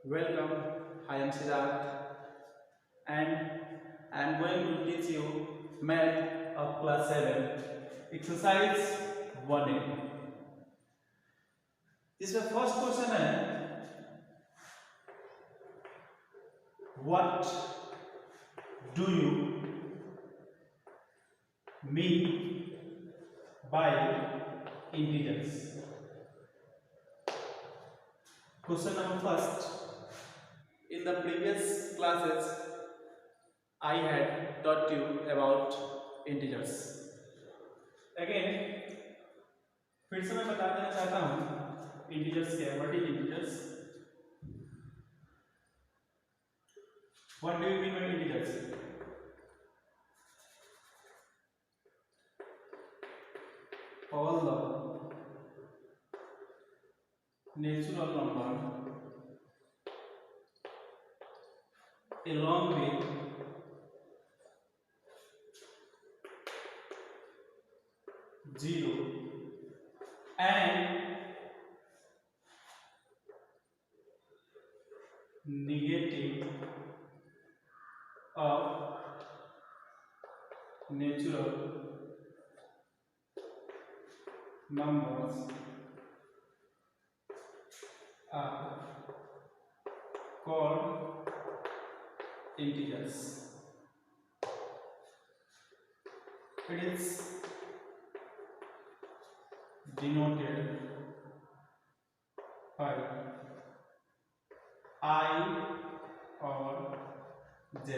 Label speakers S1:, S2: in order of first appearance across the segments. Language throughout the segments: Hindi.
S1: Welcome, I am Siddharth and I am going to teach you math of class 7, exercise 1A. इसमें फर्स्ट क्वेश्चन है, what do you mean by integers? Question number first. In the previous classes, I had taught you about integers. Again, फिर से मैं बता देना चाहता हूँ integers क्या है. What is integers? What do you mean by integers? All the natural number along with zero and negative of natural numbers are called integers. It is denoted by I or Z.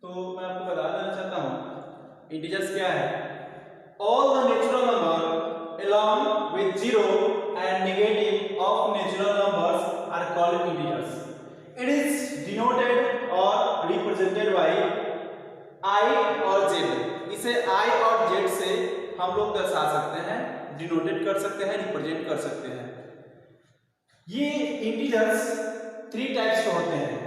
S1: तो मैं आपको बता देना चाहता हूं इंटीजर्स क्या है. All the natural number along with zero and negative of natural numbers are called integers. It is denoted or represented by I और Z. इसे I और Z से हम लोग दर्शा सकते हैं, डिनोटेट कर सकते हैं, रिप्रेजेंट कर सकते हैं. ये इंटीजर्स 3 टाइप्स के होते हैं.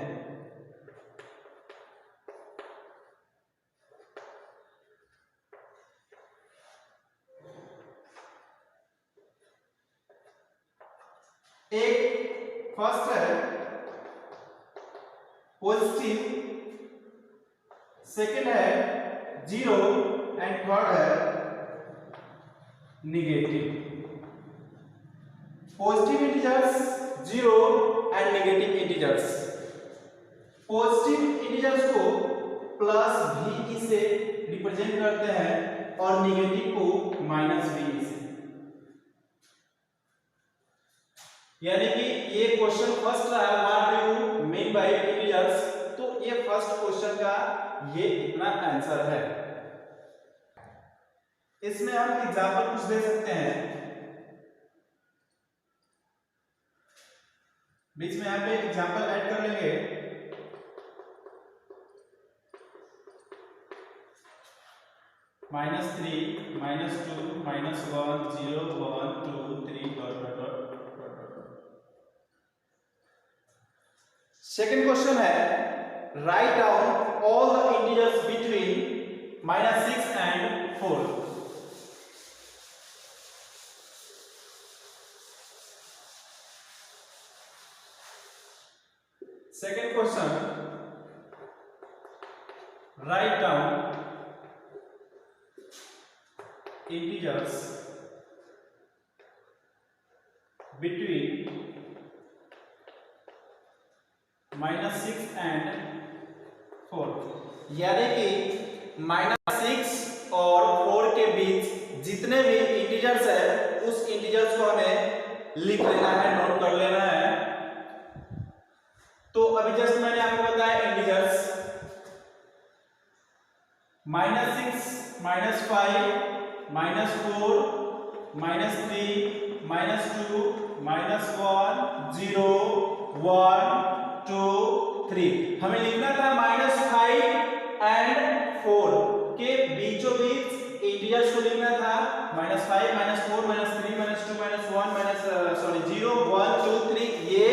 S1: एक फर्स्ट है पॉजिटिव, सेकंड है जीरो एंड थर्ड है negative. Positive integers, zero and negative integers. Positive integers को प्लस भी से रिप्रेजेंट करते हैं और नेगेटिव को माइनस भी से. यानी कि ये क्वेश्चन फर्स्ट रहा, what do you mean by integers. तो ये फर्स्ट क्वेश्चन का ये इतना आंसर है. इसमें हम एग्जांपल कुछ दे सकते हैं. बीच में यहां पे एग्जांपल ऐड कर लेंगे. -3, -2, -1, 0, 1, 2, 3 डॉट. सेकेंड क्वेश्चन है, write down all the integers between -6 and 4. Second question, write down integers between -6 and 4. यानी कि -6 और 4 के बीच जितने भी इंटीजर्स है उस इंटीजर्स को हमें लिख लेना है, नोट कर लेना है. तो अभी जस्ट मैंने आपको बताया इंटीजर्स -6, -5, -4, -3, -2, -1, 0, 1, 2, 3. हमें लिखना था -5 एंड 4 के बीचों बीच इंटीजर्स को लिखना था. -5, -4, -3, -2, -1, 0, 1, 2, 3. ये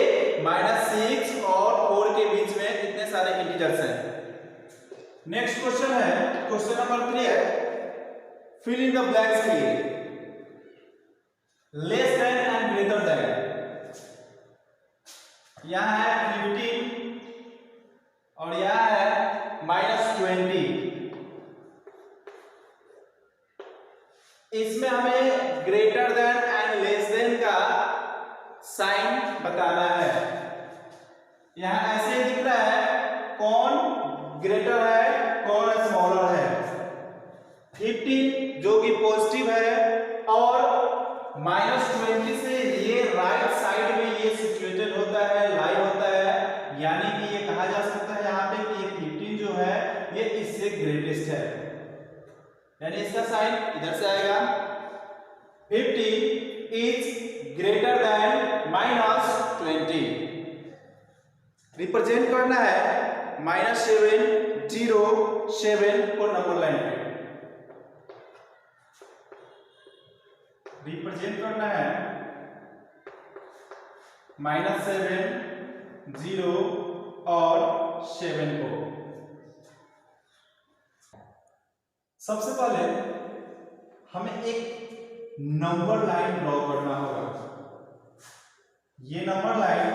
S1: -6 और 4 के बीच में इतने सारे इंटीजर्स हैं. नेक्स्ट क्वेश्चन है, क्वेश्चन नंबर 3 है, fill in the blanks here. Less than and greater than, यहाँ है 15 और यहाँ है -20। इसमें हमें greater than and less than का साइन बताना है। यहां ऐसे ही दिख रहा है कौन ग्रेटर है कौन स्मॉलर है। 15 जो कि पॉजिटिव है और -20 से ये राइट साइड में ये सिचुएटेड होता है, लाई होता है, यानी कि ये कहा जा सकता है यहाँ पे कि ये 15 जो है ये इससे ग्रेटेस्ट है, यानी इसका साइन इधर से आएगा। 15 इज ग्रेटर देन -20। रिप्रेजेंट करना है -7 0 7 को नंबर लाइन पे रिप्रेजेंट करना है -7 0 और 7 को। सबसे पहले हमें एक नंबर लाइन ड्रॉ करना होगा। ये नंबर लाइन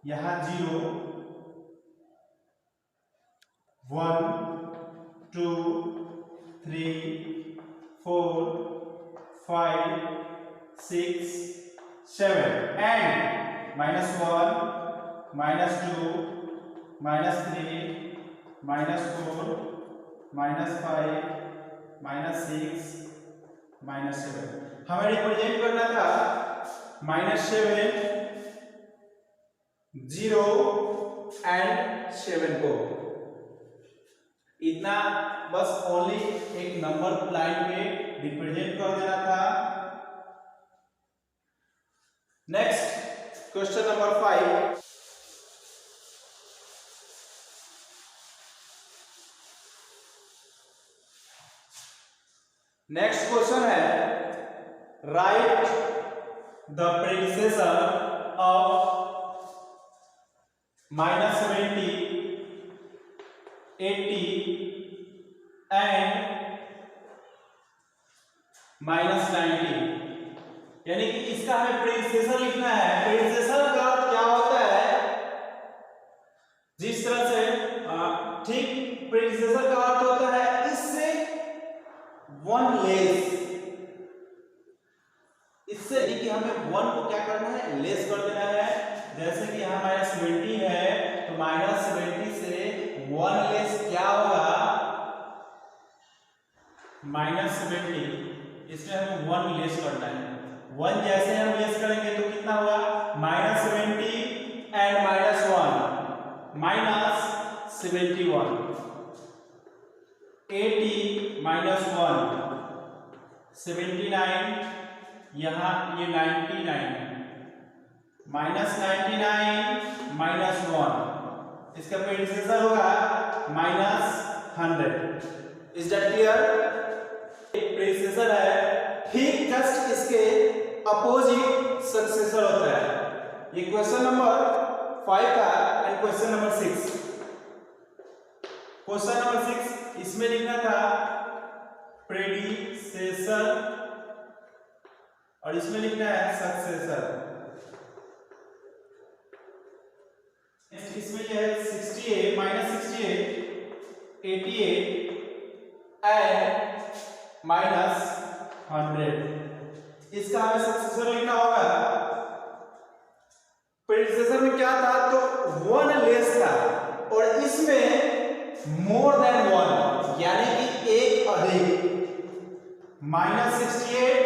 S1: यहां 0 1 2 3 4 5 6 7 एंड -1 -2 -3 -4 -5 -6 -7। हमें रिप्रेजेंट करना था -7 0 एंड 7 को। इतना बस ओनली एक नंबर लाइन पे रिप्रेजेंट कर देना था। Next question number 5। Next question है right the predecessor of -70 80 and -90, यानी कि इसका हमें प्रेडिसेसर लिखना है। प्रेडिसेसर का अर्थ क्या होता है, जिस तरह से ठीक प्रेडिसेसर का अर्थ होता है इससे वन लेस, इससे कि हमें 1 को क्या करना है लेस कर देना है। जैसे कि यहाँ -70 है तो -70 से 1 लेस क्या होगा -70, इसमें हमें 1 लेस करना है। 1 जैसे हम लेस करेंगे तो कितना होगा -70 एंड -1 -71 80 -1 79, यहाँ ये 99 -99 -1, इसका प्रेडिसेसर होगा -100। Is that clear? प्रेडिसेसर है, ठीक जस्ट इसके अपोजिट सक्सेसर होता है। ये क्वेश्चन नंबर 5 का and question number 6। Question number 6 इसमें लिखना था प्रेडिसेसर और इसमें लिखना है सक्सेसर। इसमें ये है 68 -68 88 एंड -100। इसका हमें सक्सेसर लिखना होगा। प्रेडिसेसर में क्या था तो 1 लेस था और इसमें मोर देन 1, यानी कि एक अधिक। -68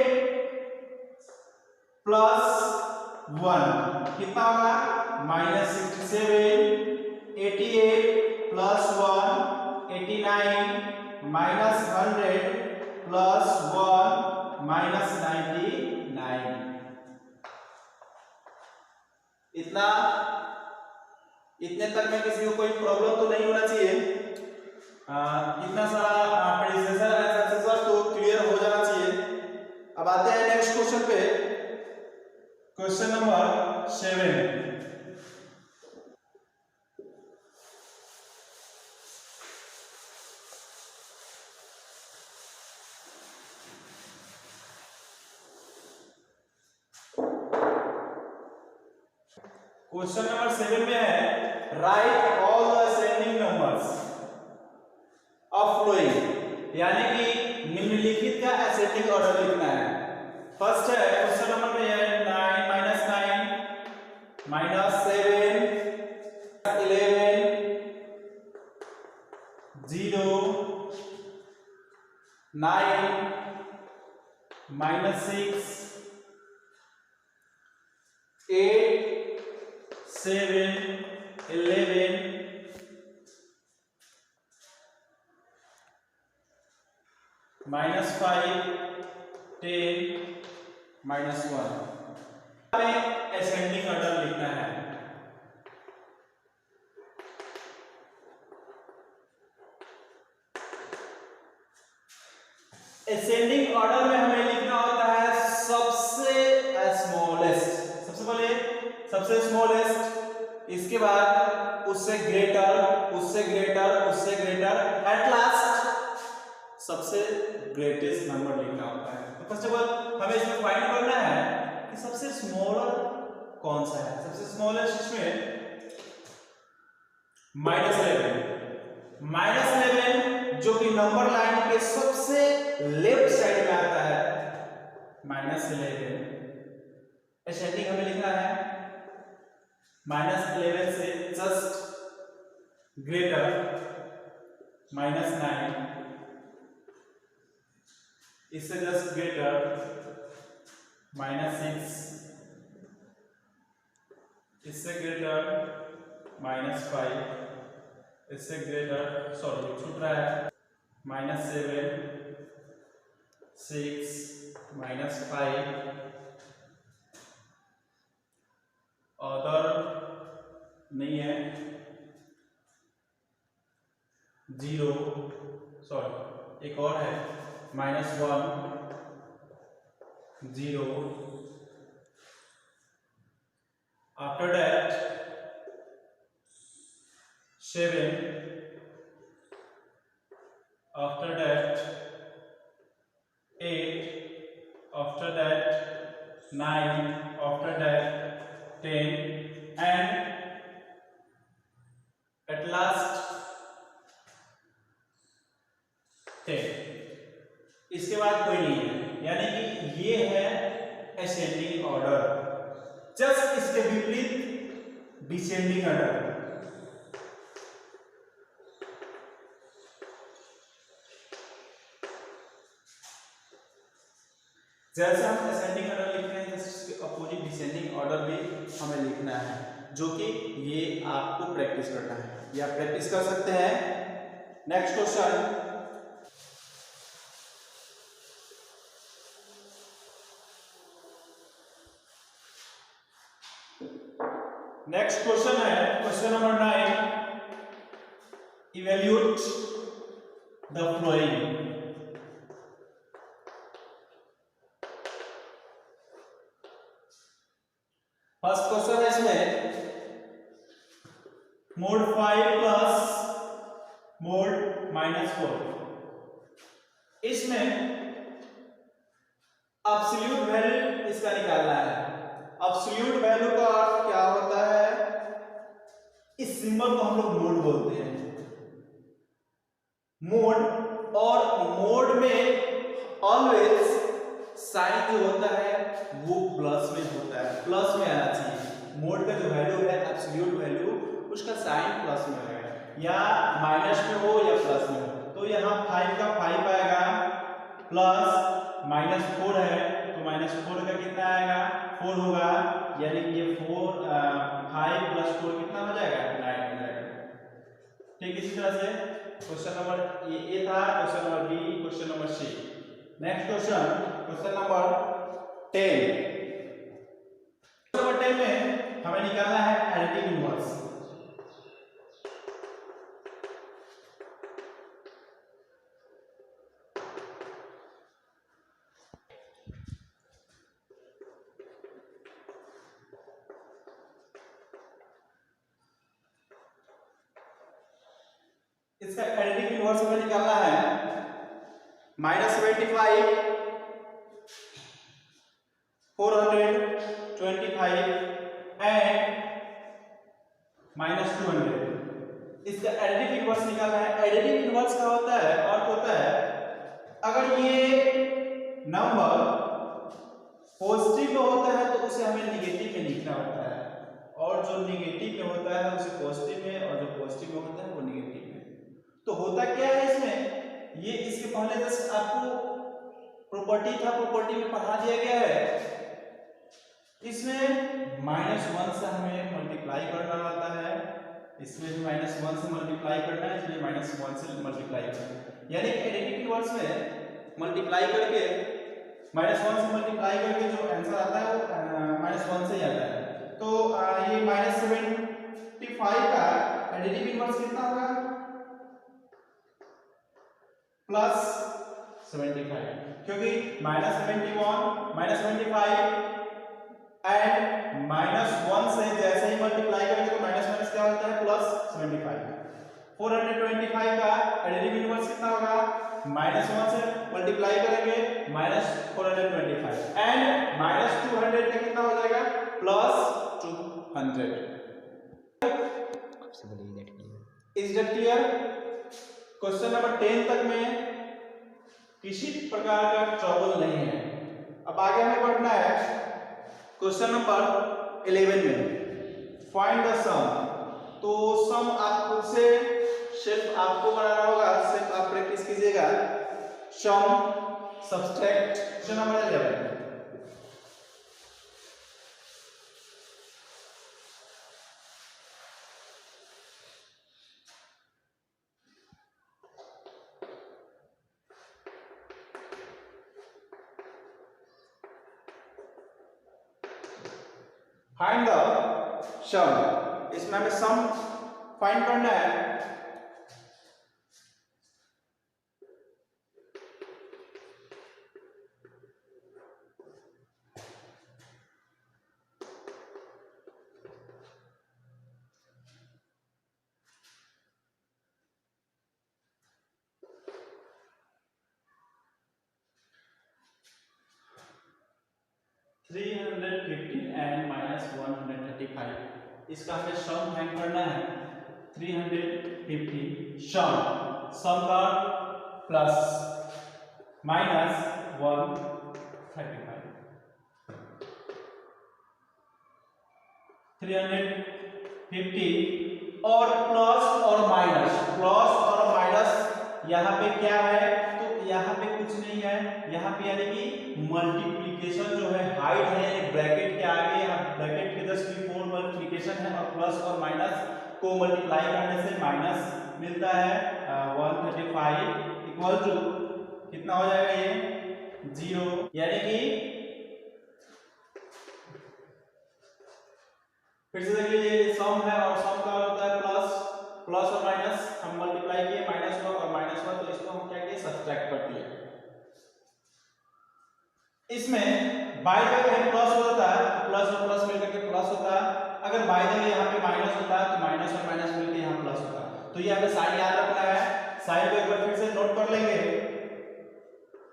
S1: +1 कितना होगा -67 88 +1 89 -100 +1 -99। इतने तक में किसी को कोई प्रॉब्लम तो नहीं होना चाहिए। इतना सारा प्रेडिसेसर एंड सक्सेसर तो क्लियर हो जाना चाहिए। अब आते हैं नेक्स्ट क्वेश्चन पे, क्वेश्चन नंबर 7। क्वेश्चन नंबर 7 में है right all the ascending numbers of flowing, यानी कि निम्नलिखित का असेंडिंग ऑर्डर लिखना है। फर्स्ट है क्वेश्चन नंबर में है 9 माइनस 7 11 0 9 -6 8 7 11 -5 10 -1। हमें असेंडिंग ऑर्डर लिखना है। असेंडिंग ऑर्डर में हमें लिखना होता है सबसे स्मॉलेस्ट, सबसे पहले सबसे स्मॉलेस्ट, इसके बाद उससे ग्रेटर, उससे ग्रेटर, उससे ग्रेटर, एट लास्ट सबसे ग्रेटेस्ट नंबर लिखना होता है। तो फर्स्ट ऑफ ऑल हमें इसमें फाइंड करना है कि सबसे स्मॉलर कौन सा है। सबसे स्मॉलेस्ट इसमें -11 जो कि नंबर लाइन के सबसे लेफ्ट साइड में आता है। -11 असेंडिंग हमें लिखना है -11 से जस्ट ग्रेटर, -9 इससे जस्ट ग्रेटर, -6 इससे ग्रेटर, -5 इससे ग्रेटर, सॉरी छूट रहा है, -7 6 -5 अदर नहीं है, 0 सॉरी एक और है, -1 0 after that 7 after that 8 after that 9 after that 10 and at last 10। इसके बाद कोई नहीं है, यानी कि ये है असेंडिंग ऑर्डर। जस्ट इसके विपरीत डिसेंडिंग ऑर्डर। जैसे हम असेंडिंग ऑर्डर लिखते हैं, जैसे इसके अपोजिट डिसेंडिंग ऑर्डर भी हमें लिखना है, जो कि ये आपको प्रैक्टिस करना है, या प्रैक्टिस कर सकते हैं। नेक्स्ट क्वेश्चन, नेक्स्ट क्वेश्चन है question number 9, evaluate the flowing. First question है इसमें मोड 5 प्लस मोड -4। इसमें एब्सोल्यूट वैल्यू इसका निकालना है। एब्सोल्यूट वैल्यू का अर्थ क्या होता है, इस सिंबल को हम लोग मोड बोलते हैं। मोड, और मोड में ऑलवेज साइन जो होता है वो प्लस में होता है, प्लस में आना चाहिए। मोड का जो वैल्यू है एब्सोल्यूट वैल्यू, उसका साइन प्लस में है, या माइनस में हो या प्लस में हो। तो यहाँ 5 का 5 आएगा, प्लस -4 है तो -4 का कितना आएगा, 4 होगा, यानी कि ये 5 + 4 कितना हो जाएगा, 9 हो जाएगा। ठीक, इसी तरह से क्वेश्चन नंबर ए था, question number B, question number C. Next question number 10। Number 10 में हमें निकालना है एडिटिव इनवर्स। इसका एडिटिव इनवर्स हमें निकालना है -75 425 एंड -200। इसका एडिटिव इनवर्स निकालना है। एडिटिव इनवर्स का होता है और होता है अगर ये नंबर पॉजिटिव में होता है तो उसे हमें नेगेटिव में लिखना होता है, और जो नेगेटिव में होता है उसे पॉजिटिव में, और जो पॉजिटिव में होता है वो नेगेटिव में। तो होता क्या है इसमें, ये इसके पहले जस्ट आपको प्रॉपर्टी था, प्रॉपर्टी में पढ़ा दिया गया है। इसमें -1 से हमें मल्टीप्लाई करना होता है, इसमें भी -1 से मल्टीप्लाई करना है, इसमें -1 से मल्टीप्लाई करना है। यानी कि एडिटिव इनवर्स में मल्टीप्लाई करके -1 से मल्टीप्लाई करके जो आंसर आता है वो -1 से ही आता है। तो ये -75 का एडिटिव इनवर्स कितना होगा, +75, क्योंकि -75 एंड -1 से जैसे ही मल्टीप्लाई करेंगे तो माइनस क्या होता है, +75। 425 का एडिटिव इनवर्स कितना होगा, -1 से मल्टीप्लाई करेंगे -425 एंड -200 का कितना हो जाएगा, +200। Is that clear? Question number 10 तक में किसी प्रकार का ट्रबल नहीं है। अब आगे हमें बढ़ना है क्वेश्चन नंबर 11 में, फाइंड द सम। तो सम आप खुद से सिर्फ आपको बनाना होगा, सिर्फ आप प्रैक्टिस कीजिएगा। Sum subtract, question number 11। Find the sum, इसमें हमें सम फाइंड करना है। एंड -135, इसका हमें सम फाइंड करना है। 350 सम का प्लस -135, 350 और प्लस और माइनस यहाँ पे क्या है, तो यहाँ पे कुछ नहीं है, यहाँ पे यानी कि मल्टीप्लिकेशन जो है हाइड है, यानी ब्रैकेट के आगे, यहाँ ब्रैकेट के जस्ट बिफोर मल्टीप्लिकेशन है, और प्लस और माइनस को मल्टीप्लाई करने से माइनस मिलता है। 135 इक्वल टू कितना हो जाएगा, ये 0, यानी कि फिर से देख लीजिए, सम है और सम का होता है प्लस और माइनस, हम मल्टीप्लाई किए -1 और -1, तो इसको हम क्या किए, सब्ट्रैक्ट कर दिए। इसमें बाय द वे प्लस होता है, प्लस और प्लस मिलकर के प्लस होता है। अगर बाय द वे यहाँ पे माइनस होता है तो माइनस और माइनस मिलकर यहाँ प्लस होता है। तो ये हमें साइन याद रखना है, साइन को एक बार फिर से नोट कर लेंगे,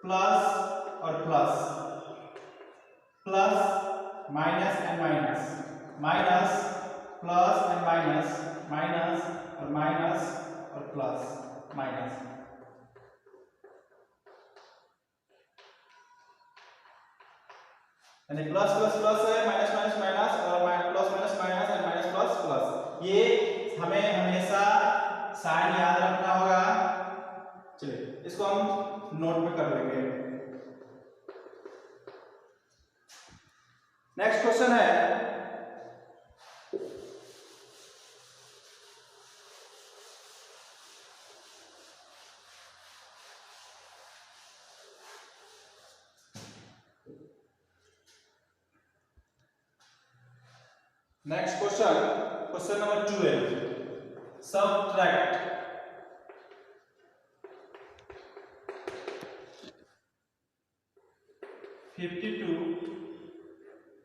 S1: प्लस और plus, plus minus and minus, minus plus and minus, minus और माइनस और प्लस माइनस। यानी प्लस प्लस प्लस है, माइनस माइनस माइनस, और plus minus minus and minus plus plus. ये हमें हमेशा साइन याद रखना होगा। चलिए इसको हम नोट में कर लेंगे। नेक्स्ट क्वेश्चन है, next question, question number 12, subtract 52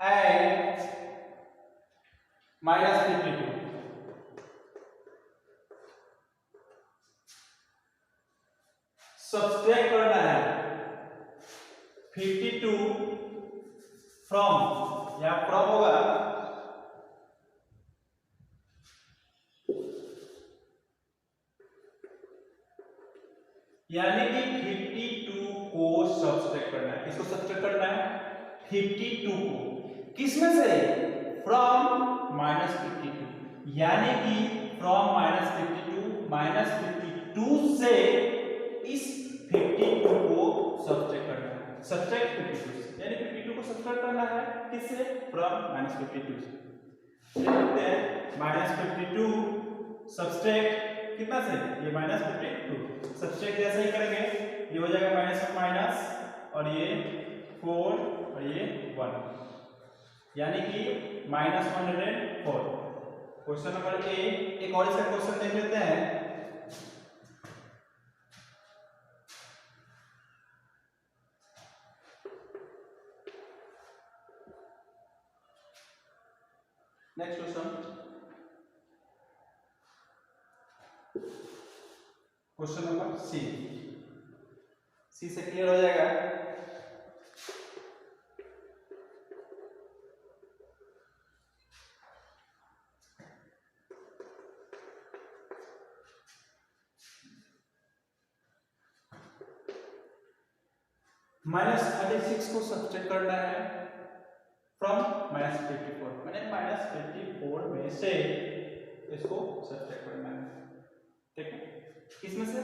S1: and -52। Subtract करना है 52 फ्रॉम, या फ्रॉम होगा यानी कि 52 को सब्सट्रैक्ट करना है। किसको सब्सट्रैक्ट करना है? 52 को। किसमें से? फ्रॉम -52, यानी कि फ्रॉम -52 से इस 52 को सब्सट्रैक्ट करना है। सब्सट्रैक्ट 52 से, यानी 52 को सब्सट्रैक्ट करना है किससे? फ्रॉम -52 से। लिखते हैं -52 सब्सट्रैक्ट कितना से? ये -52 सब्सट्रैक्ट जैसे ही करेंगे ये हो जाएगा माइनस में माइनस, और ये 4 और ये 1, यानी कि -104। Question number A. एक और इसका क्वेश्चन देख लेते हैं। Next question number C. C से क्लियर हो जाएगा। -36 को सब्सट्रैक्ट करना है फ्रॉम -54, मैंने -54 में से इसको सब्सट्रैक्ट करना है। ठीक है, किसमें से?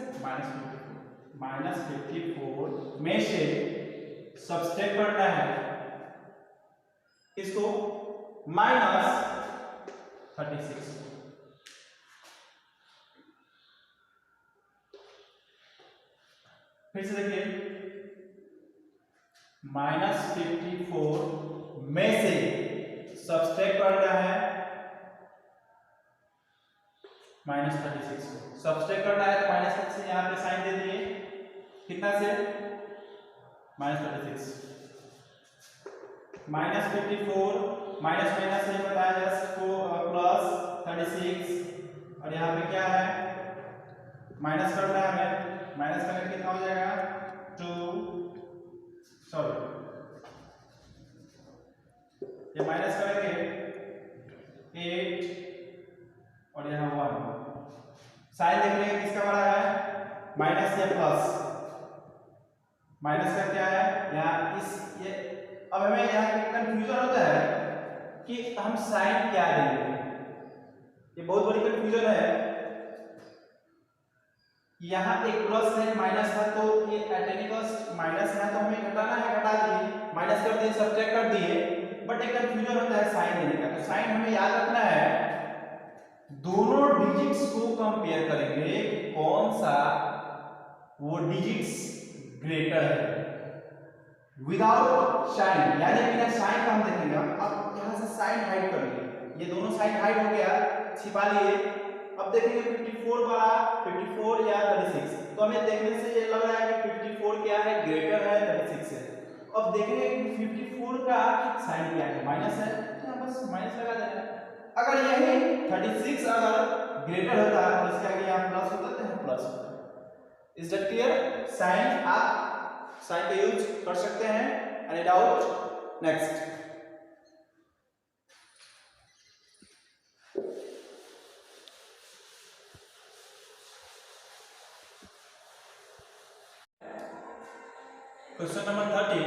S1: -54 में से सब्सट्रैक्ट करना है इसको -36। फिर से देखिए, -54 में से सब्सट्रैक्ट करना है -36 को। सब्सट्रैक्ट करना है तो -36 से यहाँ पे साइन दे दिए, कितना से? -36। -54 माइनस माइनस नहीं बताया जा प्लस 36, और यहाँ पे क्या है? माइनस करना है हमें। माइनस करने कितना हो जाएगा? 2, सॉरी ये माइनस करेंगे 8 और यहाँ 1। साइन देख लेंगे किसका बड़ा है? माइनस या प्लस? माइनस का क्या है यहाँ इस ये। अब हमें यहाँ कंफ्यूजन होता है कि हम साइन क्या देंगे, ये बहुत बड़ी कंफ्यूजन है। यहाँ एक प्लस है माइनस है, तो ये एटेनिकस माइनस है तो हमें घटाना है, घटा दिए, माइनस कर दिए, सब्ट्रैक्ट कर दिए। बट एक कंफ्यूजन होता है साइन देने का। तो साइन हमें याद रखना है, दोनों डिजिट्स को कंपेयर करेंगे, कौन सा वो डिजिट्स ग्रेटर है विदाउट साइन, यानी बिना साइन का हम देखेंगे। अब यहाँ से साइन हाइड कर लिए, ये दोनों साइन हाइड हो गया, छिपा लिए। अब देखेंगे 54 बड़ा 54 या 36, तो हमें देखने से ये लग रहा है कि 54 क्या है? ग्रेटर है 36 से। अब देखेंगे कि 54 का साइन क्या है? माइनस है, तो बस माइनस लगा देना। अगर यही 36 अगर ग्रेटर होता है और इसके आगे यहाँ प्लस होता है तो यहाँ प्लस होता है। Is that clear? साइन आप साइन का यूज कर सकते हैं। Any doubt? Next question number 30।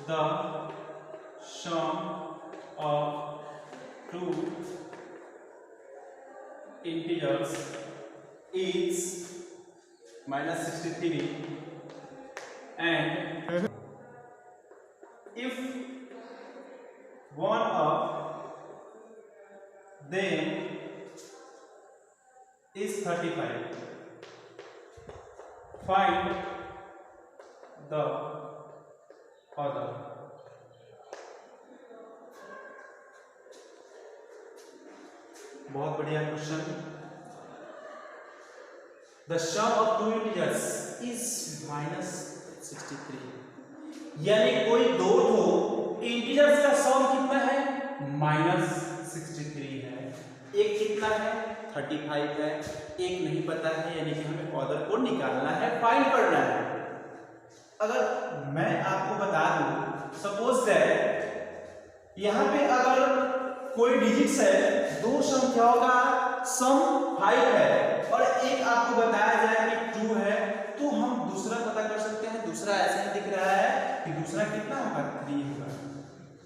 S1: The sum of two integers is -63, and if one of them is 35, find the other. बहुत बढ़िया question. The sum of two integers is -63, यानी कोई दो इंटीजर्स का सम कितना है? -63 है। एक कितना है? 35 है, एक नहीं पता है, यानी कि हमें ऑर्डर को निकालना है, फाइंड करना है। अगर मैं आपको बता दूं, सपोज दैट यहां पे अगर कोई डिजिट्स है, दो संख्याओं का सम 5 है और एक आपको बताया जाए कि 2 है, तो हम दूसरा पता कर सकते हैं। दूसरा ऐसा ही दिख रहा है कि दूसरा कितना होगा, 3 होगा।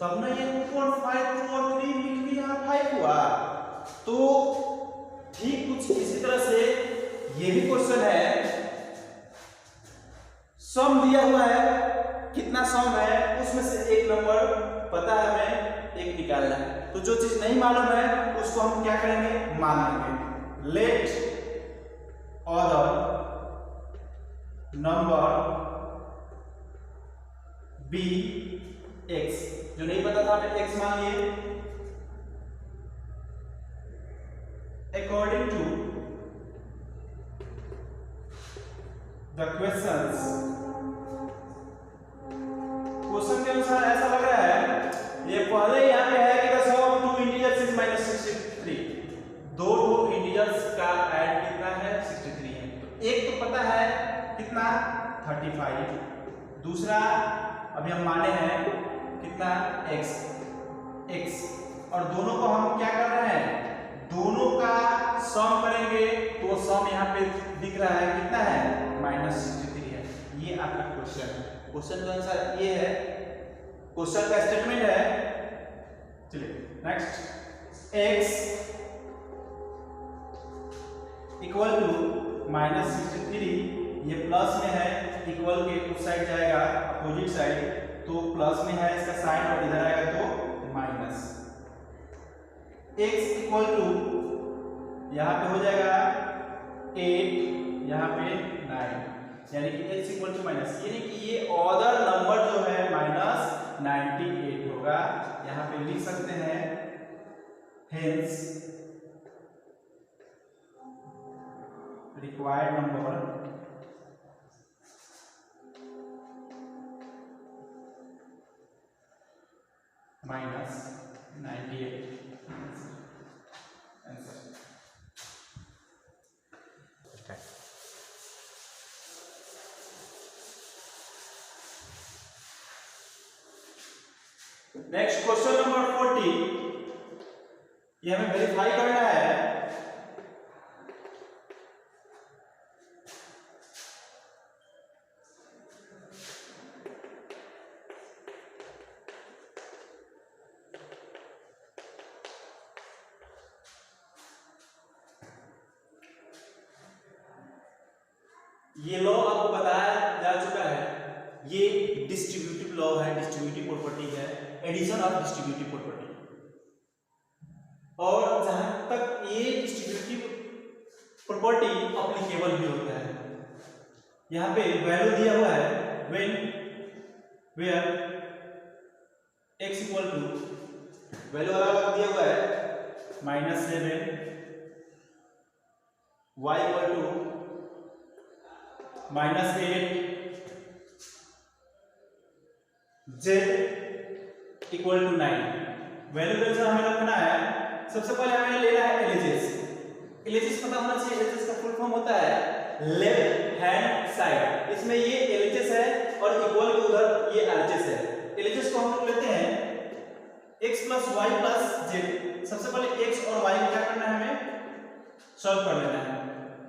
S1: तब ना ये 2 और 5, 2 और 3 मिलकर यहाँ 5 हुआ। तो ठीक कुछ इसी तरह से ये भी क्वेश्चन है, सम दिया हुआ है, कितना सम है, उसमें से एक नंबर पता है हमें, एक निकालना है। तो जो चीज नहीं मालूम है उसको हम क्या करेंगे, मान लेंगे। Let order number be X, जो नहीं पता था हमें एक्स मान लिए। According to the questions, question के अनुसार ऐसा लग रहा है, ये पहले यहाँ पे है कि the sum of two integers is -63, दो इंटीजर्स का ऐड कितना है, 63 है। तो एक तो पता है कितना, 35, दूसरा अभी हम माने हैं कितना, x, और दोनों को हम क्या कर रहे हैं, दोनों का सम करेंगे, तो सम यहाँ पे दिख रहा है कितना है, -63 है। ये आपका क्वेश्चन है, क्वेश्चन के अनुसार ये है, क्वेश्चन का स्टेटमेंट है। चलिए नेक्स्ट, x इक्वल टू -63, ये प्लस में है, इक्वल के उस साइड जाएगा अपोजिट साइड, तो प्लस में है इसका साइन और इधर आएगा तो माइनस। x इक्वल टू यहाँ पे हो जाएगा 8, यहाँ पे 9, यानी कि x इक्वल टू माइनस, यानी कि ये ऑर्डर नंबर जो है -98 होगा। यहाँ पे लिख सकते हैं hence required number -98 answer. Next question number 40, ये हमें वेरीफाई करना है। ये लॉ आपको बताया जा चुका है, ये डिस्ट्रीब्यूटिव लॉ है, डिस्ट्रीब्यूटिव प्रॉपर्टी है, एडिशन ऑफ डिस्ट्रीब्यूटिव प्रॉपर्टी। और जहां तक ये डिस्ट्रीब्यूटिव प्रॉपर्टी अप्लीकेबल भी होता है, यहाँ पे वैल्यू दिया हुआ है, when where x equal to, value अलग दिया हुआ है -7, y equal to -8, z equal to 9। Value जो हमें रखना है, सबसे पहले हमें लेना है एलएचएस। एलएचएस पता होना चाहिए, एलएचएस का फुल फॉर्म होता है लेफ्ट हैंड साइड। इसमें ये एलएचएस है और इक्वल के उधर ये आरएचएस है। एलएचएस को हम लोग लेते हैं x + y + z। सबसे पहले x और y को क्या करना है, हमें सॉल्व कर लेना है।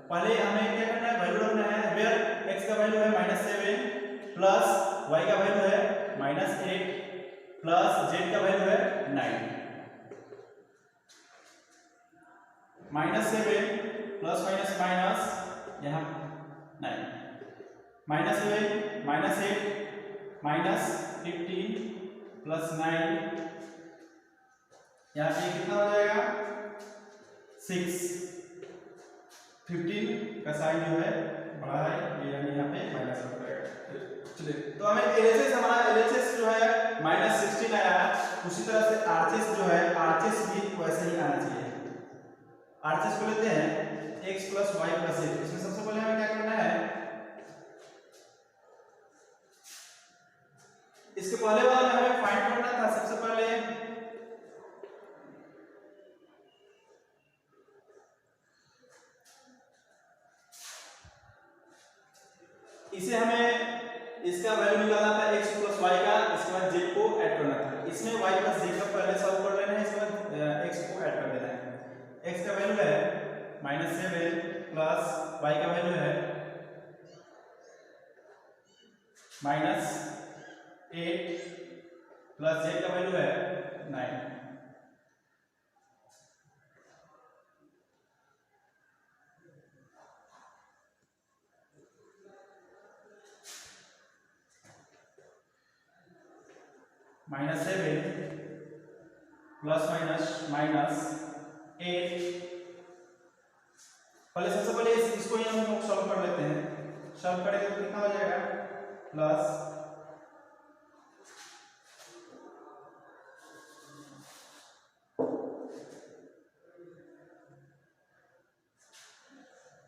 S1: पहले हमें क्या करना है, वैल्यू रखना है, वेयर x का वैल्यू है -7 प्लस y का वैल्यू है -8 प्लस z का वैल्यू है 9। -7 प्लस माइनस माइनस, यहाँ 9, -7 -8 -15 प्लस 9, यहाँ पे कितना हो जाएगा 6। 15 का साइन जो है बड़ा है, ये यानी यहाँ पे माइनस हो जाएगा। चलिए, तो हमें एलएचएस, हमारा एलएचएस जो है -16 आया। उसी तरह से आरएचएस जो है, आरएचएस भी वैसे ही आना चाहिए। आरएचएस को लेते हैं x + y + z। इसमें सबसे पहले हमें क्या करना है, इसके पहले वाला में हमें फाइंड करना था। सबसे पहले इसे हमें इसका वैल्यू निकालना था x + y का, इसके बाद z को ऐड करना था। इसमें y + z का पहले सॉल्व कर लेना है, इसके बाद x का वैल्यू है -7 प्लस y का वैल्यू है -8 प्लस z का वैल्यू है 9। -7 प्लस -8। पहले सबसे पहले इसको ही हम लोग सॉल्व कर लेते हैं। सॉल्व करेंगे तो कितना हो जाएगा प्लस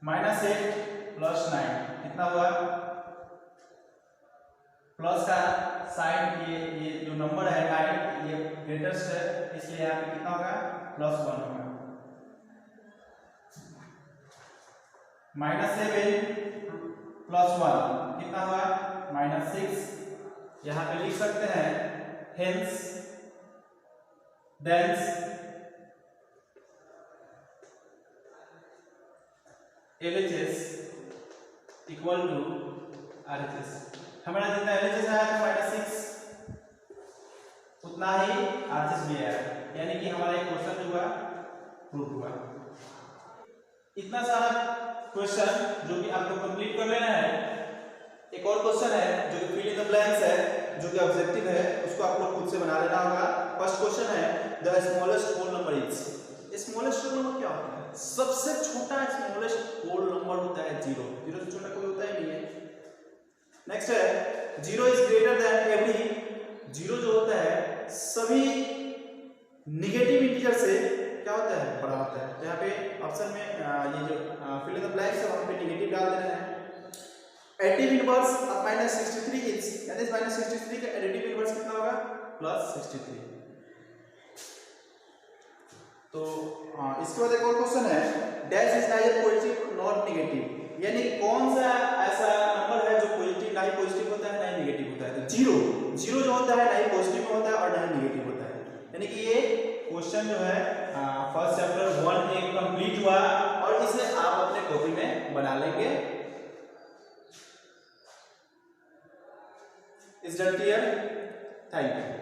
S1: -8 प्लस 9 कितना हुआ। प्लस का साइन ये जो नंबर है 9 ये ग्रेटेस्ट है, इसलिए यहाँ पे कितना होगा +1 होगा। -7 प्लस 1 कितना हुआ -6। यहाँ पे लिख सकते हैं hence thence LHS equal to RHS। हमारा जितना LHS आया था -6 उतना ही RHS भी आया, यानी कि हमारा एक क्वेश्चन जो हुआ प्रूव हुआ। इतना सारा क्वेश्चन जो कि आपको कंप्लीट कर लेना है। एक और क्वेश्चन है जो कि फिल इन द ब्लैंक्स है, जो कि ऑब्जेक्टिव है, उसको आप लोग खुद से बना लेना होगा। फर्स्ट क्वेश्चन है the smallest whole number is. Smallest whole number क्या होता है? सबसे छोटा स्मॉलेस्ट होल नंबर होता है 0। 0 से छोटा कोई होता ही नहीं है। नेक्स्ट है 0 इज ग्रेटर देन एवरी। 0 जो होता है सभी नेगेटिव इंटीजर से क्या होता है बड़ा होता है। यहाँ पे ऑप्शन में ये जो फिल इन द ब्लैंक्स है वहां पे नेगेटिव डाल देना है। एडिटिव इनवर्स ऑफ -63 इज, यानी -63 का एडिटिव इनवर्स कितना होगा +63। तो इसके बाद एक और क्वेश्चन है dash is neither positive not negative, यानी कौन सा ऐसा नंबर है जो पॉजिटिव ना ही पॉजिटिव होता है ना ही नेगेटिव होता है। तो 0 जो होता है ना ही पॉजिटिव में होता है और ना ही नेगेटिव होता है। यानी कि ये क्वेश्चन जो है फर्स्ट चैप्टर 1 एक कंप्लीट हुआ और इसे आप अपने कॉपी में बना लेंगे। Is that clear? Thank you.